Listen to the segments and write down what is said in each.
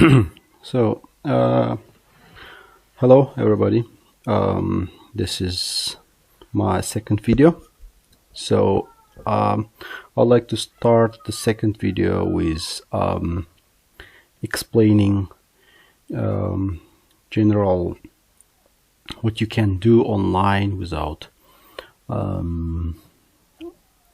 So, hello everybody. This is my second video. So, I'd like to start the second video with explaining general what you can do online without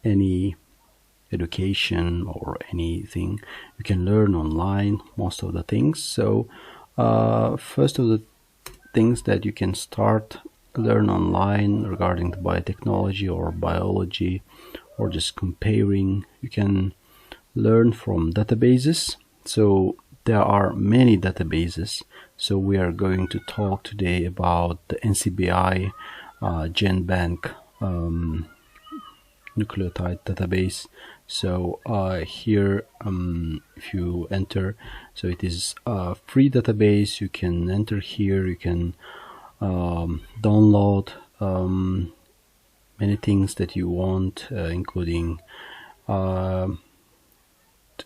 any education or anything. You can learn online most of the things. So first of the things that you can start learn online regarding the biotechnology or biology or just comparing, you can learn from databases. So there are many databases. So we are going to talk today about the NCBI Genbank nucleotide database. So here if you enter, so it is a free database. You can enter here, you can download many things that you want, including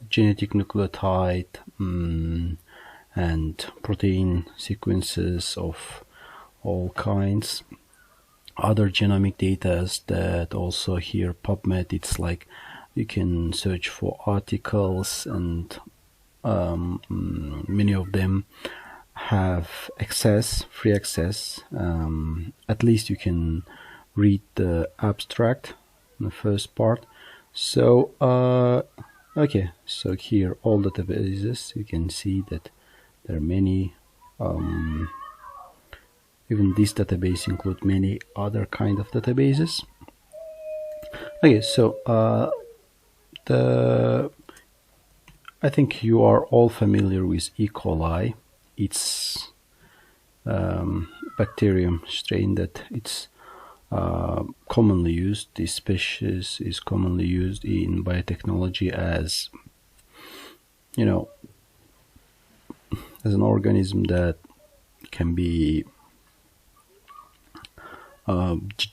genetic nucleotide and protein sequences of all kinds, other genomic data that also here PubMed. It's like you can search for articles, and many of them have free access. At least you can read the abstract in the first part. So okay, so here all databases, you can see that there are many. Even this database include many other kind of databases. Okay, so I think you are all familiar with E. coli. It's bacterium strain that it's commonly used. This species is commonly used in biotechnology as, you know, as an organism that can be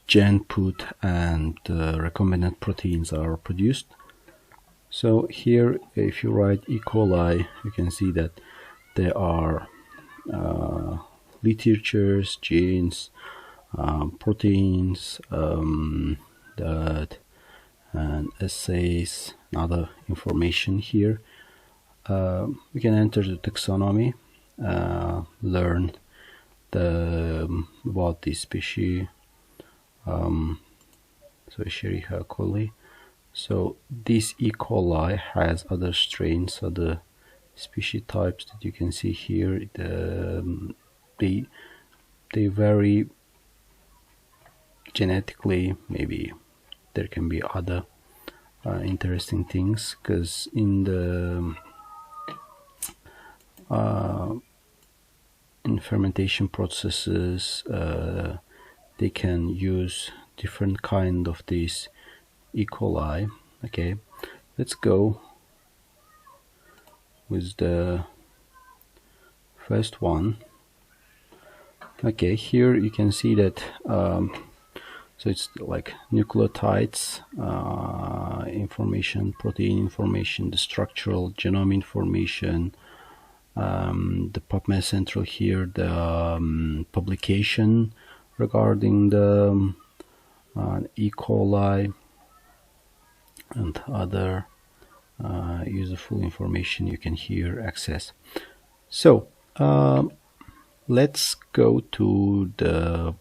gen put and recombinant proteins are produced. So here, if you write E. coli, you can see that there are literatures, genes, proteins, that and essays and other information here. We can enter the taxonomy, learn about this species. So Escherichia coli. So this E. coli has other strains, other species types that you can see here. They vary genetically. Maybe there can be other interesting things, because in the in fermentation processes they can use different kind of these E. coli. Okay, let's go with the first one. Okay, here you can see that so it's like nucleotides information, protein information, the structural genome information, the PubMed Central here, the publication regarding the E. coli and other useful information you can here access. So let's go to the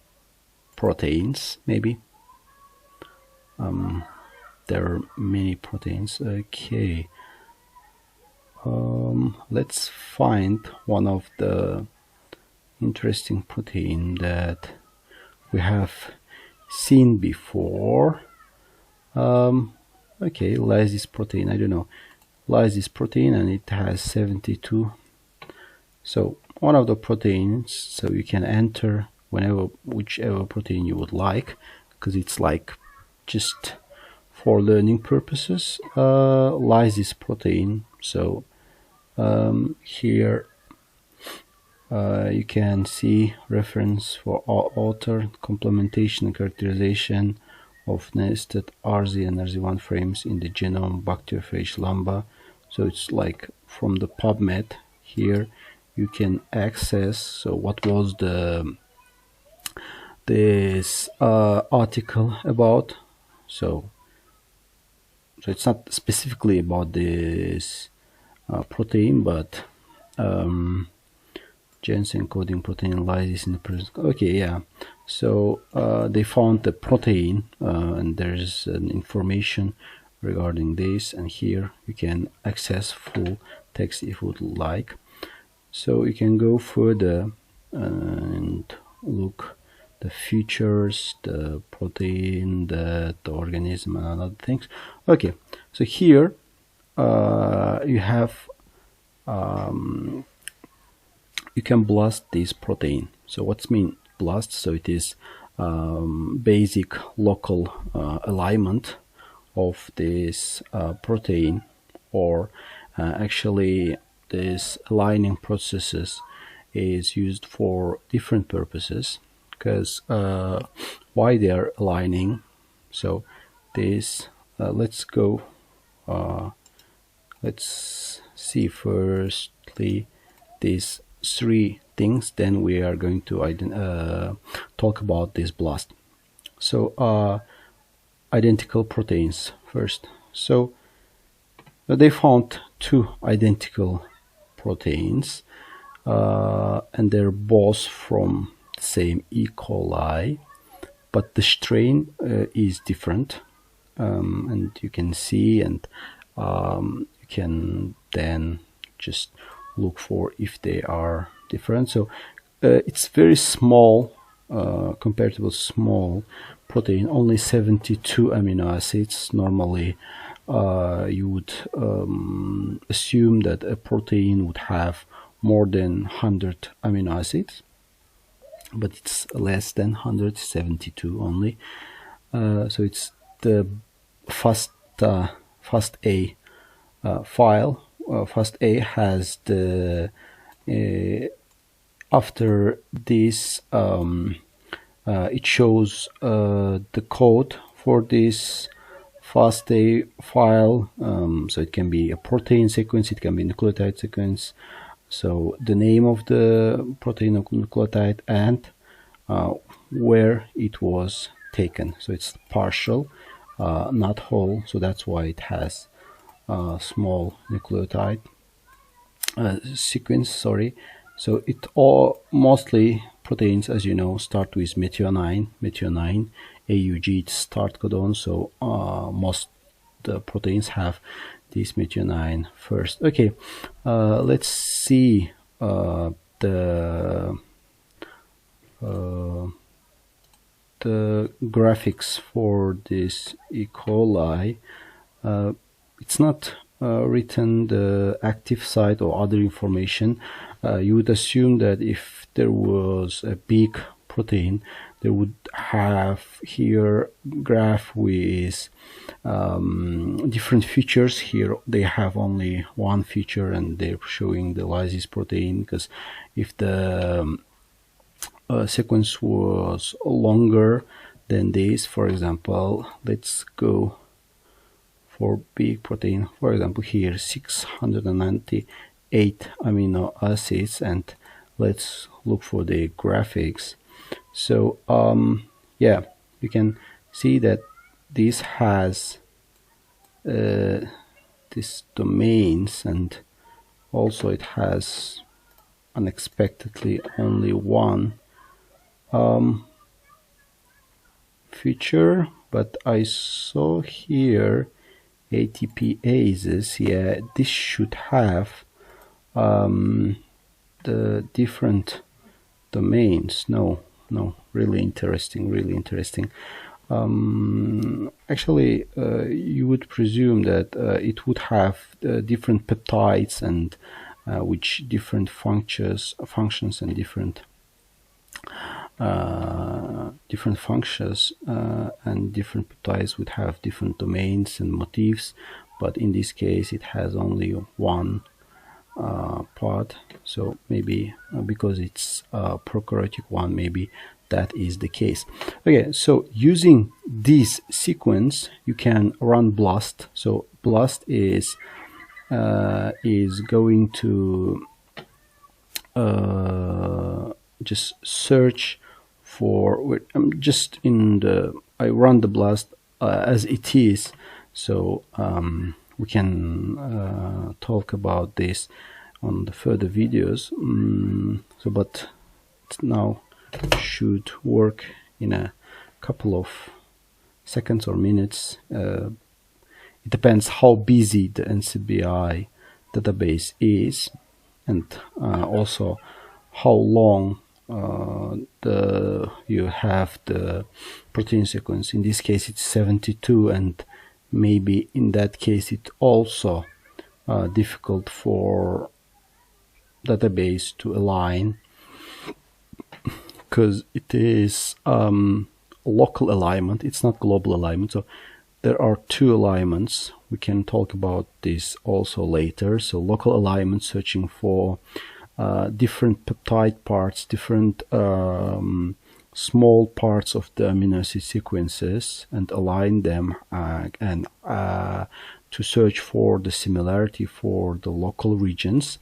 proteins. Maybe there are many proteins. Okay, let's find one of the interesting protein that we have seen before. Okay, lysis protein. I don't know, lysis protein, and it has 72. So one of the proteins, so you can enter whichever protein you would like, because it's like just for learning purposes. Lysis protein. So here you can see reference for author, complementation and characterization of nested RZ and RZ1 frames in the genome bacteriophage lambda. So it's like from the PubMed here you can access, so what was this article about. So it's not specifically about this protein, but genes encoding protein lysis in the present. Okay, yeah. So they found the protein, and there's an information regarding this, and here you can access full text if you would like. So you can go further and look the features, the protein, the organism, and other things. Okay, so here you have you can blast this protein. So what's mean blast? So it is basic local alignment of this protein, or actually this aligning processes is used for different purposes, because why they are aligning. So this let's go let's see firstly these three things, then we are going to talk about this blast. So identical proteins first. So they found two identical proteins, and they're both from the same E. coli, but the strain is different, and you can see, and you can then just look for if they are different. So it's very small, comparatively small protein, only 72 amino acids. Normally you would assume that a protein would have more than 100 amino acids, but it's less than 172 only. So it's the FASTA file. FASTA has the after this it shows the code for this FASTA file. So it can be a protein sequence, it can be nucleotide sequence. So the name of the protein or nucleotide and where it was taken. So it's partial, not whole. So that's why it has small nucleotide sequence. Sorry. So it all mostly proteins, as you know, start with methionine. AUG, it's start codon. So most the proteins have this methionine first. Okay, let's see the graphics for this E. coli. It's not written the active site or other information. You would assume that if there was a big protein, they would have here graph with different features. Here they have only one feature, and they're showing the lysis protein, because if the sequence was longer than this, for example, let's go for big protein, for example here 698 amino acids, and let's look for the graphics. So yeah, you can see that this has these domains, and also it has unexpectedly only one feature, but I saw here ATPases. Yeah, this should have the different domains. No, really interesting, actually you would presume that it would have different peptides, and which different functions and different functions and different peptides would have different domains and motifs, but in this case it has only one part. So maybe because it's a prokaryotic one, maybe that is the case. Okay, so using this sequence you can run BLAST. So BLAST is going to just search for, just in the, I run the BLAST as it is, so we can talk about this on the further videos. So but now should work in a couple of seconds or minutes. It depends how busy the NCBI database is, and also how long you have the protein sequence. In this case it's 72, and maybe in that case it also difficult for database to align, because it is local alignment, it's not global alignment. So there are two alignments. We can talk about this also later. So local alignment, searching for different peptide parts, different small parts of the amino acid sequences, and align them and to search for the similarity for the local regions.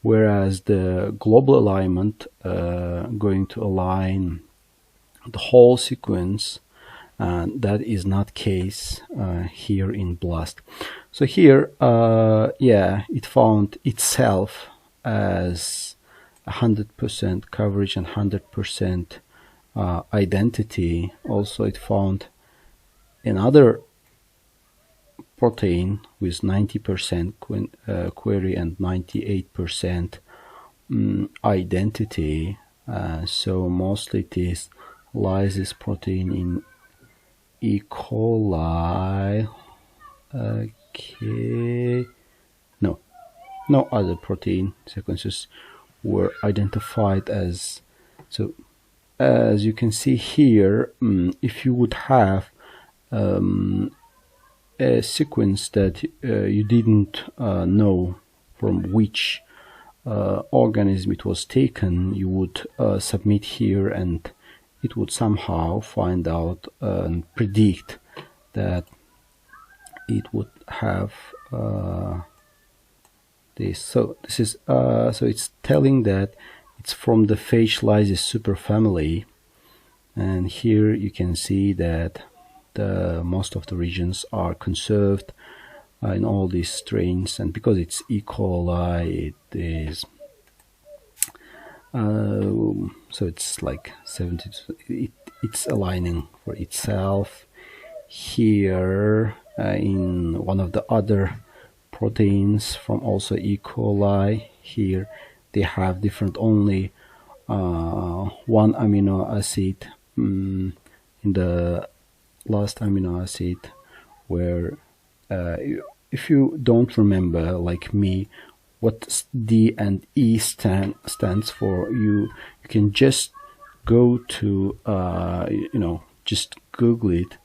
Whereas the global alignment going to align the whole sequence, and that is not case here in BLAST. So here, yeah, it found itself as 100% coverage and 100% identity. Also, it found another protein with 90% query and 98% identity. So mostly it is lysis protein in E. coli. Okay, no other protein sequences were identified as. So as you can see here, if you would have a sequence that you didn't know from which organism it was taken, you would submit here, and it would somehow find out and predict that it would have this. So this is so it's telling that it's from the phage lysis superfamily, and here you can see that most of the regions are conserved in all these strains, and because it's E. coli, it is so it's like 70. It's aligning for itself. Here in one of the other proteins from also E. coli, here they have different only one amino acid in the last amino acid, where if you don't remember, like me, what D and E stands for, you can just go to just Google it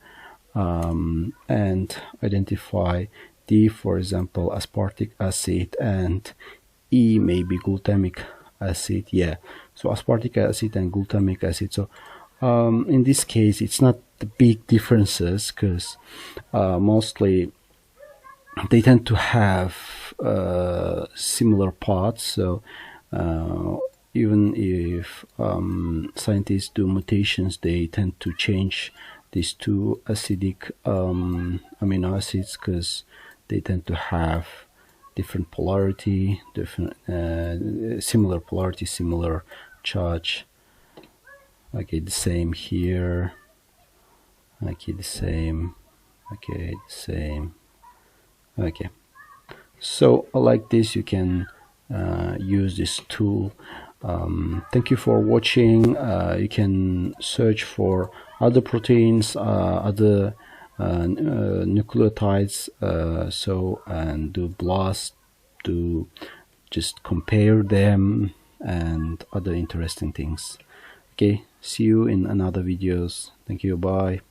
and identify D, for example, aspartic acid, and E maybe glutamic acid. Yeah, so aspartic acid and glutamic acid. So in this case it's not the big differences, because mostly they tend to have similar parts. So even if scientists do mutations, they tend to change these two acidic amino acids, because they tend to have different polarity, different similar polarity, similar charge. Okay, the same here. Okay, the same. Okay, the same. Okay, so like this you can use this tool. Thank you for watching. You can search for other proteins, other nucleotides, and do BLAST to just compare them and other interesting things. Okay, see you in another videos. Thank you, bye.